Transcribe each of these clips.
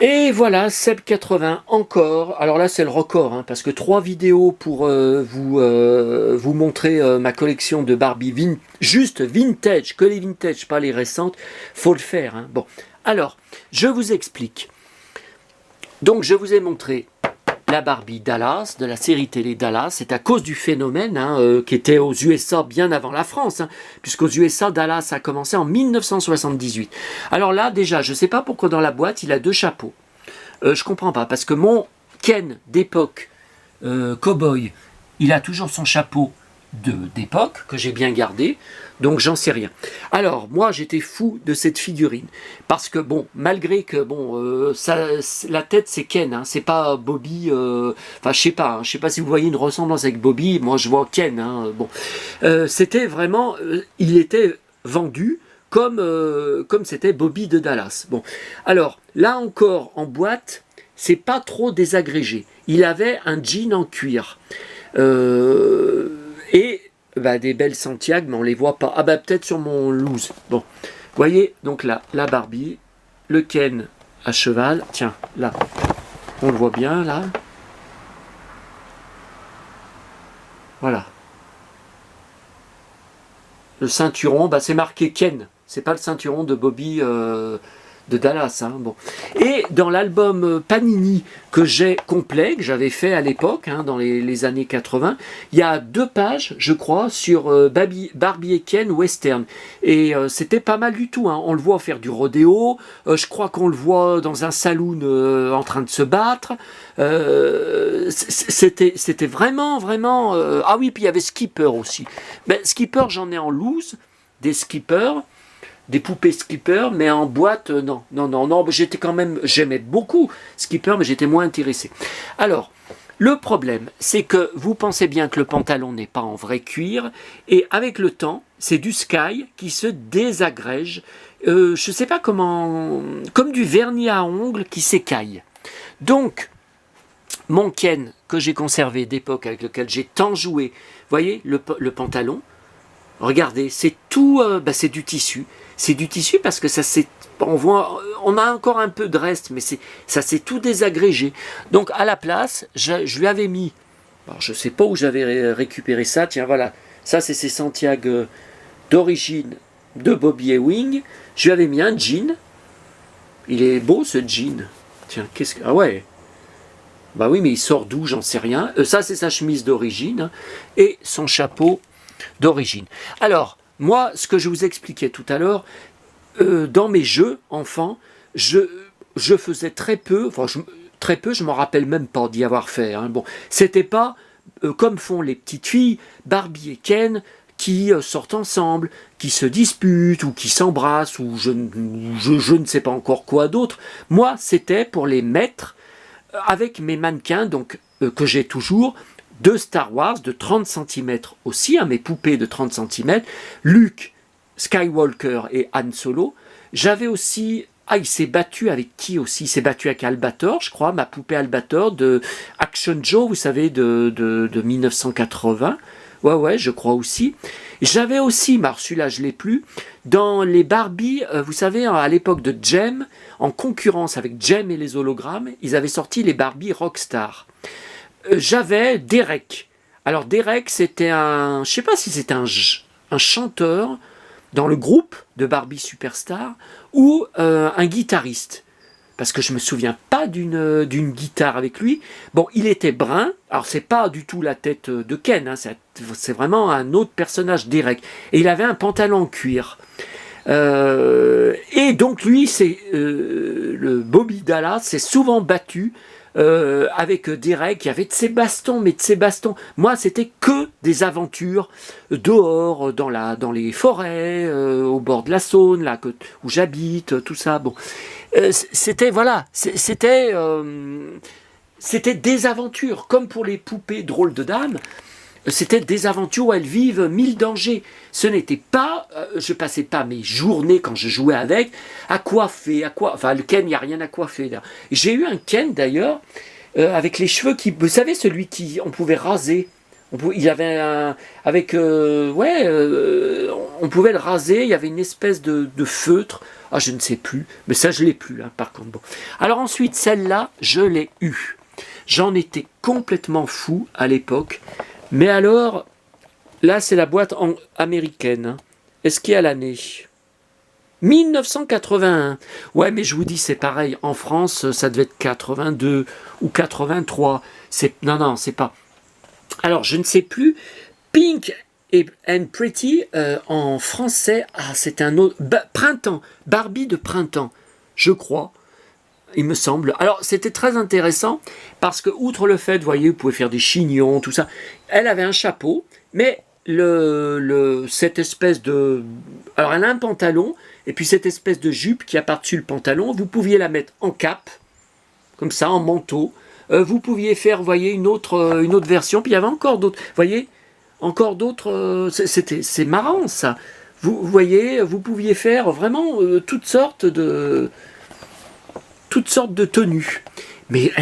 Et voilà, Seb 80 encore. Alors là, c'est le record, hein, parce que 3 vidéos pour vous montrer ma collection de Barbie juste vintage, que les vintage, pas les récentes. Faut le faire. Hein. Bon, alors, je vous explique. Donc, je vous ai montré la Barbie Dallas, de la série télé Dallas. C'est à cause du phénomène qui était aux USA bien avant la France, hein, puisqu'aux USA, Dallas a commencé en 1978. Alors là, déjà, je ne sais pas pourquoi dans la boîte, il a 2 chapeaux. Je comprends pas, parce que mon Ken d'époque, cowboy, il a toujours son chapeau d'époque, que j'ai bien gardé, donc j'en sais rien. Alors, moi, j'étais fou de cette figurine, parce que, bon, malgré que, bon, la tête, c'est Ken, hein, c'est pas Bobby, enfin, je sais pas, hein, je sais pas si vous voyez une ressemblance avec Bobby, moi, je vois Ken, hein, bon. C'était vraiment, il était vendu comme c'était Bobby de Dallas. Bon, alors, là encore, en boîte, c'est pas trop désagrégé. Il avait un jean en cuir. Et bah, des belles Santiago, mais on les voit pas. Ah bah peut-être sur mon loose. Bon, vous voyez, donc là, la Barbie, le Ken à cheval. Tiens, là, on le voit bien, là. Voilà. Le ceinturon, bah, c'est marqué Ken. C'est pas le ceinturon de Bobby de Dallas. Hein, bon. Et dans l'album Panini que j'ai complet, que j'avais fait à l'époque, hein, dans les années 80, il y a 2 pages, je crois, sur Barbie et Ken Western. Et c'était pas mal du tout. Hein. On le voit faire du rodéo. Je crois qu'on le voit dans un saloon en train de se battre. C'était vraiment, vraiment... Ah oui, puis il y avait Skipper aussi. Mais Skipper, j'en ai en loose, des Skippers. Des poupées Skipper, mais en boîte, non, j'étais quand même, j'aimais beaucoup Skipper, mais j'étais moins intéressé. Alors, le problème, c'est que vous pensez bien que le pantalon n'est pas en vrai cuir, et avec le temps, c'est du Sky qui se désagrège, je ne sais pas comment, comme du vernis à ongles qui s'écaille. Donc, mon Ken que j'ai conservé d'époque, avec lequel j'ai tant joué, voyez, le pantalon, regardez, c'est tout, c'est du tissu. C'est du tissu parce que ça s'est, on a encore un peu de reste, mais ça s'est tout désagrégé. Donc à la place, je lui avais mis, alors je ne sais pas où j'avais récupéré ça, tiens voilà, ça c'est ces Santiago d'origine de Bobby Ewing. Je lui avais mis un jean, il est beau ce jean, tiens, qu'est-ce que, ah ouais, bah oui mais il sort d'où, j'en sais rien. Ça c'est sa chemise d'origine, hein, et son chapeau d'origine. Alors, moi, ce que je vous expliquais tout à l'heure, dans mes jeux enfants, je faisais très peu, enfin, je m'en rappelle même pas d'y avoir fait. Hein. Bon, c'était pas comme font les petites filles, Barbie et Ken, qui sortent ensemble, qui se disputent, ou qui s'embrassent, ou je ne sais pas encore quoi d'autre. Moi, c'était pour les mettre avec mes mannequins, donc que j'ai toujours, de Star Wars de 30 cm aussi, hein, mes poupées de 30 cm, Luke, Skywalker et Han Solo. J'avais aussi, il s'est battu avec qui aussi? Il s'est battu avec Albator, je crois, ma poupée Albator de Action Joe, vous savez, de 1980. Ouais, je crois aussi. J'avais aussi, mais celui-là je l'ai plus, dans les Barbie, vous savez, à l'époque de Jem, en concurrence avec Jem et les hologrammes, ils avaient sorti les Barbie Rockstar. J'avais Derek. Alors Derek, c'était un, je sais pas si c'était un chanteur dans le groupe de Barbie Superstar ou un guitariste. Parce que je me souviens pas d'une guitare avec lui. Bon, il était brun. Alors c'est pas du tout la tête de Ken. Hein, c'est vraiment un autre personnage, Derek. Et il avait un pantalon en cuir. Et donc lui, c'est le Bobby Dallas s'est souvent battu avec Derek, qui avait de ses bastons, mais de ses bastons. Moi, c'était que des aventures dehors, dans les forêts, au bord de la Saône, là, où j'habite, tout ça. Bon, c'était voilà, c'était des aventures, comme pour les poupées drôles de dames. C'était des aventures où elles vivent 1000 dangers. Ce n'était pas, je passais pas mes journées quand je jouais avec à coiffer, enfin le Ken, il n'y a rien à coiffer. J'ai eu un Ken d'ailleurs avec les cheveux qui, vous savez, celui qui on pouvait raser Il y avait un... Avec... ouais, on pouvait le raser, il y avait une espèce de feutre. Ah, je ne sais plus, mais ça, je l'ai plus, hein, par contre. Bon. Alors ensuite, celle-là, je l'ai eue. J'en étais complètement fou à l'époque. Mais alors, là, c'est la boîte américaine. Hein. Est-ce qu'il y a l'année 1981. Ouais, mais je vous dis, c'est pareil. En France, ça devait être 82 ou 83. Non, non, c'est pas... Alors, je ne sais plus. Pink and Pretty, en français, c'est un autre... Printemps. Barbie de printemps, je crois. Il me semble. Alors, c'était très intéressant parce que, outre le fait, vous voyez, vous pouvez faire des chignons, tout ça. Elle avait un chapeau, mais cette espèce de... Alors, elle a un pantalon, et puis cette espèce de jupe qui a par-dessus le pantalon, vous pouviez la mettre en cape, comme ça, en manteau. Vous pouviez faire, vous voyez, une autre version, puis il y avait encore d'autres, vous voyez, encore d'autres... c'est marrant, ça. Vous voyez, vous pouviez faire vraiment toutes sortes de tenues. Mais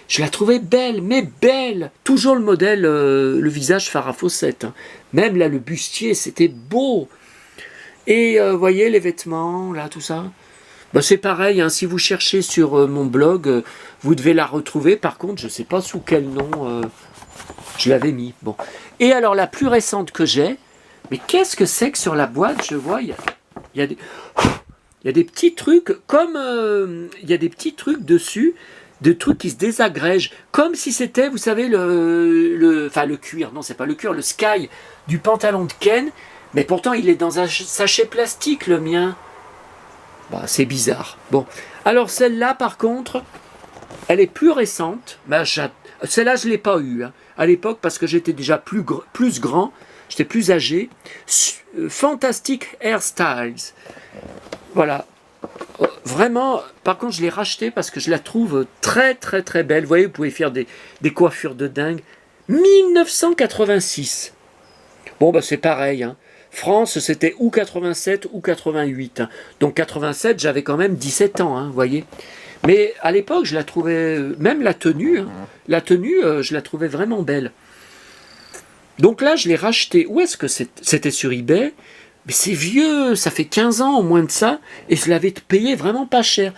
je la trouvais belle, mais belle. Toujours le modèle, le visage Farah Fawcett. Hein. Même là, le bustier, c'était beau. Et vous voyez les vêtements, là, tout ça. Ben, c'est pareil, hein, si vous cherchez sur mon blog, vous devez la retrouver. Par contre, je ne sais pas sous quel nom je l'avais mis. Bon. Et alors, la plus récente que j'ai, mais qu'est-ce que c'est que sur la boîte, je vois, il y a des petits trucs, comme il y a des petits trucs dessus, de trucs qui se désagrègent, comme si c'était, vous savez, le cuir, non, c'est pas le cuir, le sky du pantalon de Ken, mais pourtant il est dans un sachet plastique, le mien. Bah, c'est bizarre. Bon, alors celle-là, par contre, elle est plus récente. Bah, celle-là, je ne l'ai pas eue hein, à l'époque, parce que j'étais déjà plus grand, j'étais plus âgé. Fantastic Hairstyles. Voilà. Vraiment, par contre, je l'ai rachetée parce que je la trouve très, très, très belle. Vous voyez, vous pouvez faire des coiffures de dingue. 1986. Bon, bah, c'est pareil. Hein. France, c'était ou 87 ou 88. Hein. Donc, 87, j'avais quand même 17 ans, hein, vous voyez. Mais à l'époque, je la trouvais, même la tenue, je la trouvais vraiment belle. Donc là, je l'ai rachetée. Où est-ce que c'était sur eBay? Mais c'est vieux, ça fait 15 ans au moins de ça, et je l'avais payé vraiment pas cher.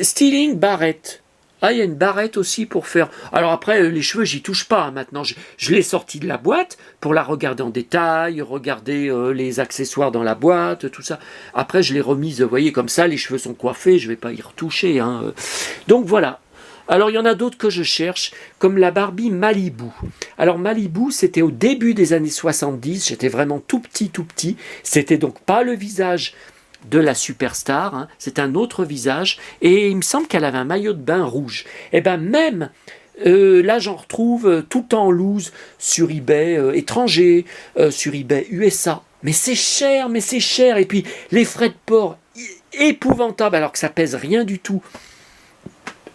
Styling barrette. Ah, il y a une barrette aussi pour faire... Alors après, les cheveux, j'y touche pas. Hein, maintenant, je l'ai sortie de la boîte pour la regarder en détail, regarder les accessoires dans la boîte, tout ça. Après, je l'ai remise, vous voyez, comme ça, les cheveux sont coiffés, je vais pas y retoucher. Hein. Donc voilà. Alors, il y en a d'autres que je cherche, comme la Barbie Malibu. Alors, Malibu, c'était au début des années 70. J'étais vraiment tout petit, tout petit. C'était donc pas le visage de la superstar. Hein. C'est un autre visage. Et il me semble qu'elle avait un maillot de bain rouge. Et bien, même... là, j'en retrouve tout en loose sur eBay étranger, sur eBay USA. Mais c'est cher, mais c'est cher. Et puis, les frais de port épouvantables, alors que ça pèse rien du tout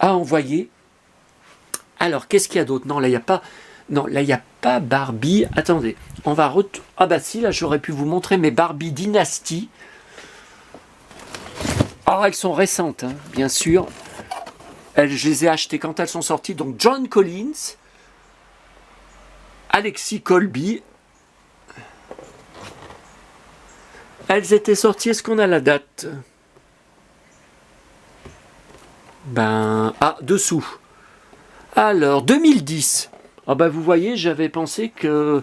à envoyer. Alors, qu'est-ce qu'il y a d'autre? Non, là, il n'y a pas... Non, là, il n'y a pas Barbie. Attendez, on va... Ah bah si, là, j'aurais pu vous montrer mes Barbie Dynasty. Alors, elles sont récentes, hein, bien sûr. Je les ai achetées quand elles sont sorties. Donc, John Collins, Alexis Colby. Elles étaient sorties. Est-ce qu'on a la date? Dessous. Alors, 2010. Ah bah, vous voyez, j'avais pensé que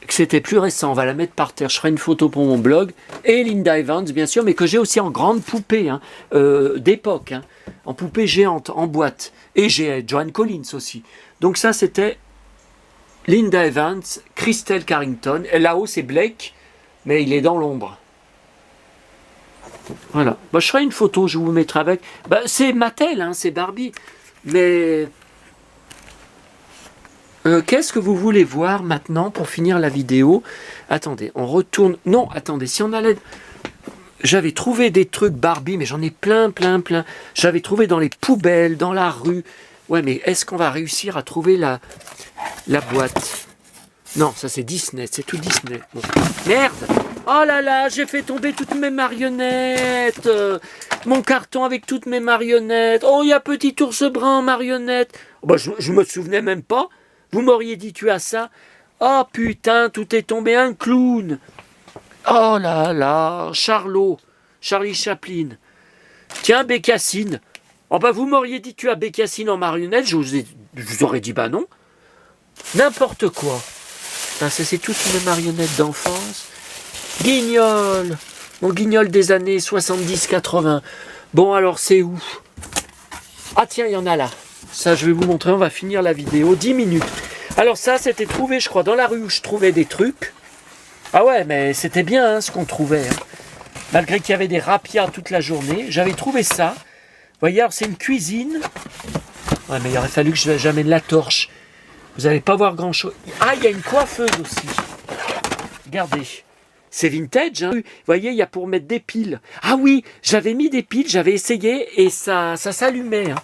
c'était plus récent. On va la mettre par terre. Je ferai une photo pour mon blog. Et Linda Evans, bien sûr, mais que j'ai aussi en grande poupée, hein, d'époque. Hein, en poupée géante, en boîte. Et j'ai Joan Collins aussi. Donc ça, c'était Linda Evans, Christelle Carrington. Et là-haut, c'est Blake, mais il est dans l'ombre. Voilà. Bah, je ferai une photo, je vous mettrai avec. Bah, c'est Mattel, hein, c'est Barbie. Mais qu'est-ce que vous voulez voir maintenant pour finir la vidéo? Attendez, on retourne. Non, attendez, si on allait... J'avais trouvé des trucs Barbie, mais j'en ai plein. J'avais trouvé dans les poubelles, dans la rue. Ouais, mais est-ce qu'on va réussir à trouver la boîte? Non, ça c'est Disney, c'est tout Disney. Bon. Merde! Oh là là, j'ai fait tomber toutes mes marionnettes. Mon carton avec toutes mes marionnettes. Oh, il y a Petit Ours Brun en marionnette. Oh, bah, je me souvenais même pas. Vous m'auriez dit tu as ça. Oh putain, tout est tombé, un clown. Oh là là, Charlot, Charlie Chaplin. Tiens, Bécassine. Oh bah vous m'auriez dit tu as Bécassine en marionnette, je vous aurais dit bah non. N'importe quoi. Ça c'est toute une marionnette d'enfance. Guignol. Mon Guignol des années 70-80. Bon alors c'est où? Ah tiens, il y en a là. Ça je vais vous montrer, on va finir la vidéo. 10 minutes. Alors ça c'était trouvé je crois dans la rue où je trouvais des trucs. Ah ouais mais c'était bien hein, ce qu'on trouvait. Hein. Malgré qu'il y avait des rapias toute la journée. J'avais trouvé ça. Vous voyez, alors c'est une cuisine. Ouais, mais il aurait fallu que j'amène la torche. Vous n'allez pas voir grand-chose. Ah, il y a une coiffeuse aussi. Regardez. C'est vintage. Hein. Vous voyez, il y a pour mettre des piles. Ah oui, j'avais mis des piles, j'avais essayé et ça s'allumait. Hein.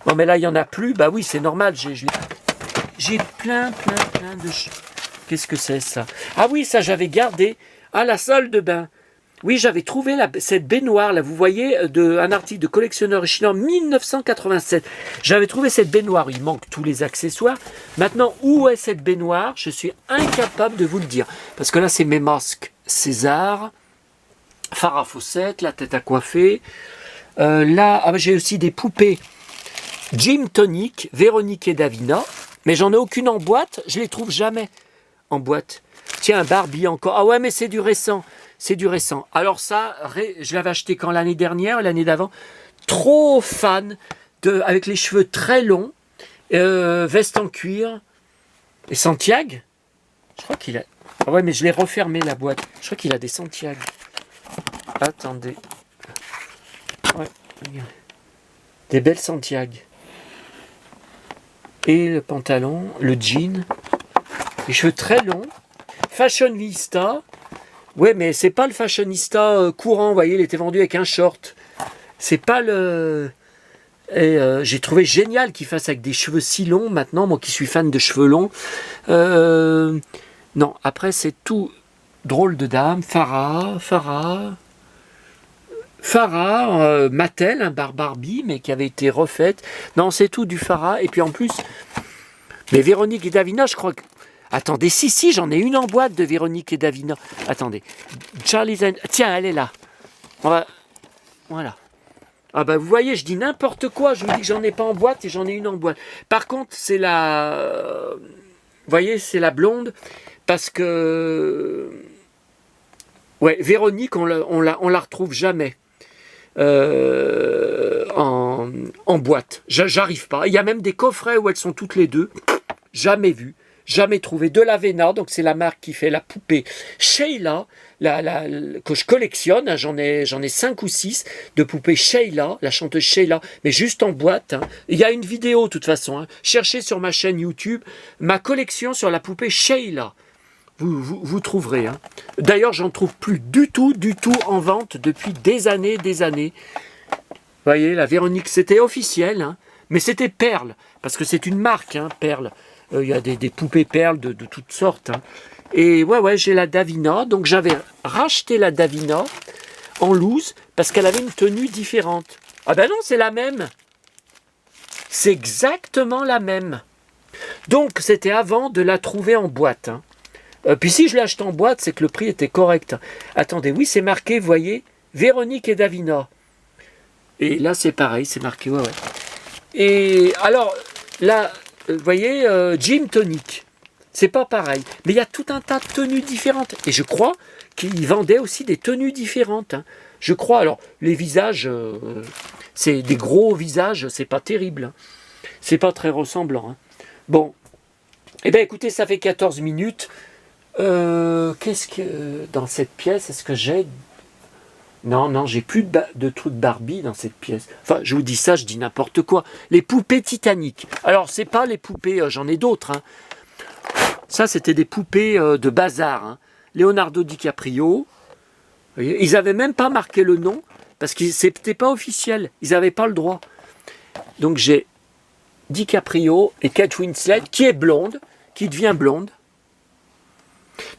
Bon, mais là, il n'y en a plus. Bah oui, c'est normal. J'ai plein de choses. Qu'est-ce que c'est ça? Ah oui, ça, j'avais gardé. Ah, la salle de bain. Oui, j'avais trouvé cette baignoire, là, vous voyez, un article de collectionneur chinois en 1987. J'avais trouvé cette baignoire, il manque tous les accessoires. Maintenant, où est cette baignoire? Je suis incapable de vous le dire. Parce que là, c'est mes masques César, Farah Fawcett, la tête à coiffer. Là, j'ai aussi des poupées Jim Tonic, Véronique et Davina. Mais j'en ai aucune en boîte, je les trouve jamais en boîte. Tiens, Barbie encore. Ah ouais, mais c'est du récent. C'est du récent. Alors ça, je l'avais acheté quand? L'année dernière, l'année d'avant. Trop fan, avec les cheveux très longs, veste en cuir. Et Santiago. Je crois qu'il a... Ah ouais, mais je l'ai refermé la boîte. Je crois qu'il a des Santiago. Attendez. Ouais, regarde. Des belles Santiago. Et le pantalon, le jean. Les cheveux très longs. Fashionista. Ouais, mais c'est pas le fashionista courant, vous voyez, il était vendu avec un short. C'est pas le... Et j'ai trouvé génial qu'il fasse avec des cheveux si longs maintenant, moi qui suis fan de cheveux longs. Non, après c'est tout drôle de dame. Farah, Mattel, un Barbie, mais qui avait été refaite. Non, c'est tout du Farah. Et puis en plus, mais Véronique et Davina, je crois que... Attendez, si, j'en ai une en boîte de Véronique et Davina. Attendez. Tiens, elle est là. Voilà. Ah bah vous voyez, je dis n'importe quoi. Je vous dis que j'en ai pas en boîte et j'en ai une en boîte. Par contre, c'est la... Vous voyez, c'est la blonde. Parce que... Ouais, Véronique, on la retrouve jamais. En boîte. J'arrive pas. Il y a même des coffrets où elles sont toutes les deux. Jamais vu. Jamais trouvé. De la Vena, donc c'est la marque qui fait la poupée Sheila, que je collectionne, hein, j'en ai 5 ou 6 de poupées Sheila, la chanteuse Sheila, mais juste en boîte. Hein. Il y a une vidéo de toute façon, hein. Cherchez sur ma chaîne YouTube ma collection sur la poupée Sheila. Vous trouverez. Hein. D'ailleurs, j'en trouve plus du tout en vente depuis des années. Vous voyez, la Véronique, c'était officiel, hein, mais c'était Perle, parce que c'est une marque, hein, Perle. Il y a des poupées perles de toutes sortes. Hein. Et ouais, j'ai la Davina. Donc j'avais racheté la Davina en loose parce qu'elle avait une tenue différente. Ah ben non, c'est la même. C'est exactement la même. Donc c'était avant de la trouver en boîte. Hein. Puis si je l'ai acheté en boîte, c'est que le prix était correct. Attendez, oui, c'est marqué, vous voyez, Véronique et Davina. Et là, c'est pareil, c'est marqué, ouais. Et alors, là... Vous voyez, Jim Tonic, c'est pas pareil. Mais il y a tout un tas de tenues différentes. Et je crois qu'ils vendaient aussi des tenues différentes. Hein. Je crois, alors, les visages, c'est des gros visages, c'est pas terrible. Hein. C'est pas très ressemblant. Hein. Bon, eh bien écoutez, ça fait 14 minutes. Qu'est-ce que, dans cette pièce, est-ce que j'ai... Non, j'ai plus de trucs Barbie dans cette pièce. Enfin, je vous dis ça, je dis n'importe quoi. Les poupées Titanic. Alors, c'est pas les poupées, j'en ai d'autres. Hein. Ça, c'était des poupées de bazar. Hein. Leonardo DiCaprio. Ils n'avaient même pas marqué le nom, parce que c'était pas officiel. Ils n'avaient pas le droit. Donc, j'ai DiCaprio et Kate Winslet, qui est blonde, qui devient blonde.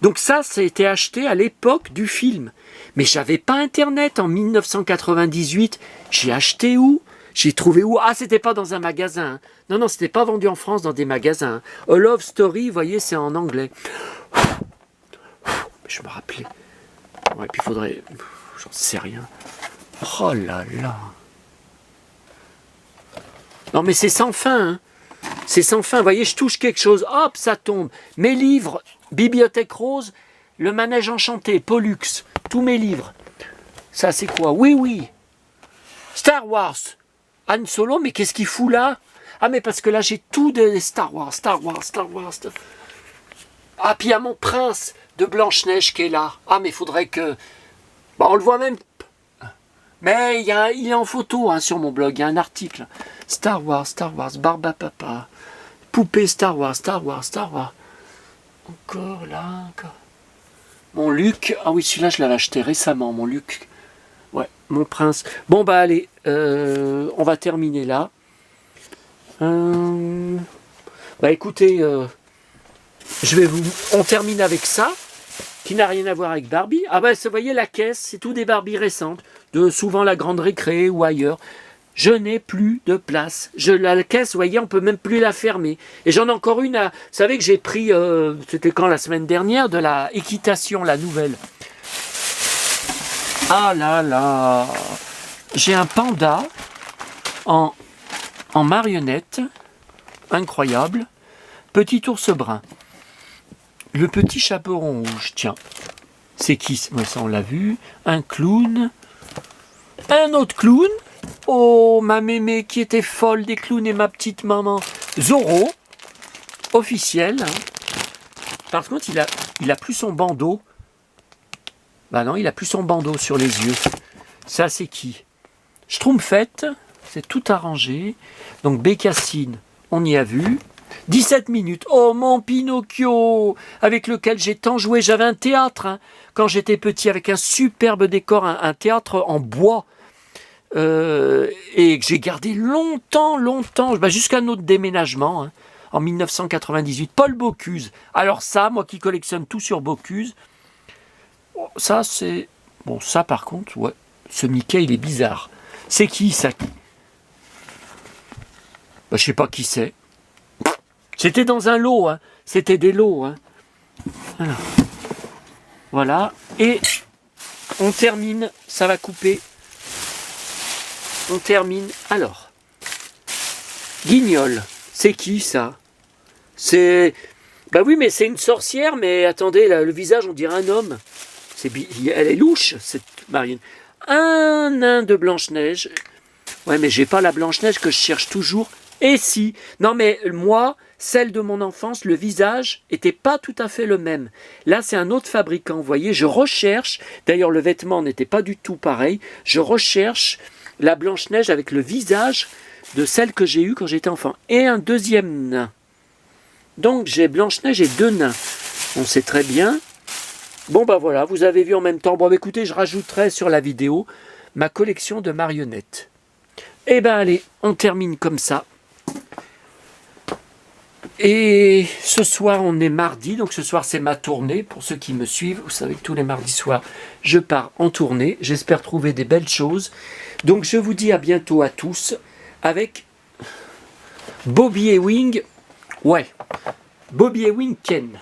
Donc ça a été acheté à l'époque du film. Mais j'avais pas Internet en 1998. J'ai acheté où? J'ai trouvé où? Ah, c'était pas dans un magasin. Hein. Non, non, c'était pas vendu en France dans des magasins. Hein. A Love Story, vous voyez, c'est en anglais. Je me rappelais. Ouais, puis il faudrait... J'en sais rien. Oh là là. Non, mais c'est sans fin. Hein. C'est sans fin. Vous voyez, je touche quelque chose. Hop, ça tombe. Mes livres, Bibliothèque Rose, Le Manège Enchanté, Pollux, tous mes livres. Ça, c'est quoi? Oui, oui. Star Wars. Han Solo, mais qu'est-ce qu'il fout là? Ah, mais parce que là, j'ai tout de Star Wars. Ah, puis il y a mon prince de Blanche-Neige qui est là. Ah, mais il faudrait que... Bah, on le voit même. Mais il est en photo hein, sur mon blog. Il y a un article. Star Wars, Barba Papa. Poupée Star Wars. Encore là, encore. Mon Luc. Ah oui, celui-là, je l'avais acheté récemment, mon Luc. Ouais, mon prince. Bon, bah allez, on va terminer là. Bah écoutez, on termine avec ça, qui n'a rien à voir avec Barbie. Ah bah, vous voyez, la caisse, c'est tout des Barbies récentes, de souvent la Grande Récré ou ailleurs. Je n'ai plus de place. La caisse, vous voyez, on peut même plus la fermer. Et j'en ai encore une à... Vous savez que j'ai pris, c'était quand la semaine dernière, de la équitation, la nouvelle. Ah là là. J'ai un panda en marionnette. Incroyable. Petit ours brun. Le petit chaperon rouge. Tiens. C'est qui? Ça, on l'a vu. Un clown. Un autre clown. Oh, ma mémé qui était folle des clowns et ma petite maman. Zorro. Officiel. Hein. Par contre, il a plus son bandeau. Bah non, il a plus son bandeau sur les yeux. Ça, c'est qui? Schtroumpfette. C'est tout arrangé. Donc, Bécassine, on y a vu. 17 minutes. Oh, mon Pinocchio, avec lequel j'ai tant joué. J'avais un théâtre hein, quand j'étais petit, avec un superbe décor, un théâtre en bois. Et que j'ai gardé longtemps, jusqu'à notre déménagement, hein, en 1998. Paul Bocuse. Alors ça, moi qui collectionne tout sur Bocuse, ça c'est... Bon, ça par contre, ouais, ce Mickey, il est bizarre. C'est qui ça? Je sais pas qui c'est. C'était dans un lot, hein. C'était des lots. Hein. Voilà. Et on termine, ça va couper. On termine. Alors, Guignol, c'est qui ça? C'est... Bah oui, mais c'est une sorcière, mais attendez, là, le visage, on dirait un homme. Elle est louche, cette Marianne. Un nain de Blanche-Neige. Ouais, mais j'ai pas la Blanche-Neige que je cherche toujours. Et si? Non, mais moi, celle de mon enfance, le visage était pas tout à fait le même. Là, c'est un autre fabricant, vous voyez. Je recherche, d'ailleurs, le vêtement n'était pas du tout pareil. Je recherche la Blanche-Neige avec le visage de celle que j'ai eue quand j'étais enfant. Et un deuxième nain. Donc, j'ai Blanche-Neige et deux nains. On sait très bien. Bon, bah voilà, vous avez vu en même temps. Bon, bah, écoutez, je rajouterai sur la vidéo ma collection de marionnettes. Eh ben, allez, on termine comme ça. Et ce soir, on est mardi. Donc, ce soir, c'est ma tournée. Pour ceux qui me suivent, vous savez que tous les mardis soirs, je pars en tournée. J'espère trouver des belles choses. Donc, je vous dis à bientôt à tous avec Bobby Ewing. Ouais, Bobby Ewing Ken.